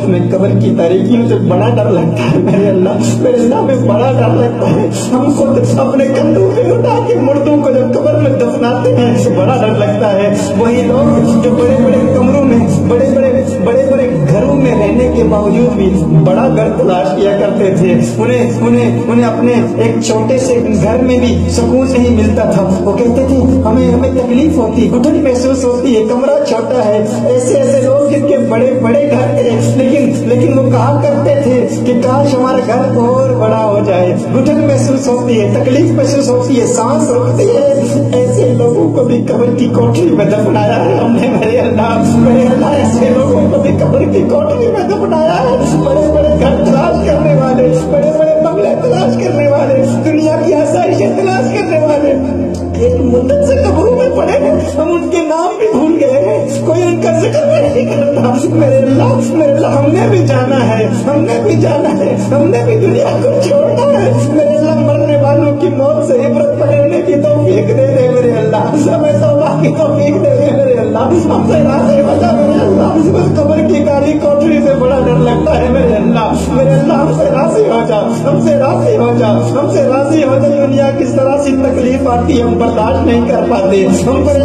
हमें कब्र की तारीकियों से बड़ा डर लगता है मेरे अल्लाह में बड़ा डर लगता है। हम खुद अपने कंधों पे उठा के मुर्दों को जब कब्र में दफनाते हैं तो बड़ा डर लगता है। वही लोग जो बड़े बड़े कमरों में बड़े बड़े घरों में रहने के बावजूद भी बड़ा घर तलाश किया करते थे, उन्हें अपने एक छोटे से घर में भी सुकून नहीं मिलता था। वो कहते थे हमें तकलीफ होती, घुटन महसूस होती है, कमरा छोटा है। ऐसे लोग जिनके बड़े बड़े घर थे, लेकिन वो कहा करते थे कि काश हमारा घर और बड़ा हो जाए। घुटन महसूस होती है, तकलीफ महसूस होती है, सांस रुकती है। ऐसे लोगों को भी कब्र की कोठरी में दफनाया है हमने मेरे अल्लाह, ऐसे लोगों को भी कब्र की कोठरी में दफनाया है। बड़े बड़े घर तलाश करने वाले, बड़े बड़े बंगले तलाश करने वाले, दुनिया की आसाइशें तलाश करने वाले एक मुद्दत से कब्रों में पड़े हैं। हम उनके नाम भी भूल गए हैं, कोई उनका जिक्र भी नहीं करता। मेरे अल्लाह हमने भी जाना है, हमने भी दुनिया को छोड़ना है। मेरे अल्लाह मरने वालों की मौत से इबरत पकड़ने की तौफीक दे दे मेरे अल्लाह, हमें तौबा की तौफीक दे दे मेरे अल्लाह, हमसे राज़ी हो जा मेरे अल्लाह। उस कब्र की काली कोठरी से बड़ा डर लगता है मेरे अल्लाह, हमसे राज़ी हो जा, हमसे राज़ी हो जा। दुनिया किस तरह से तकलीफ आती है हम बर्दाश्त नहीं कर पाते। हम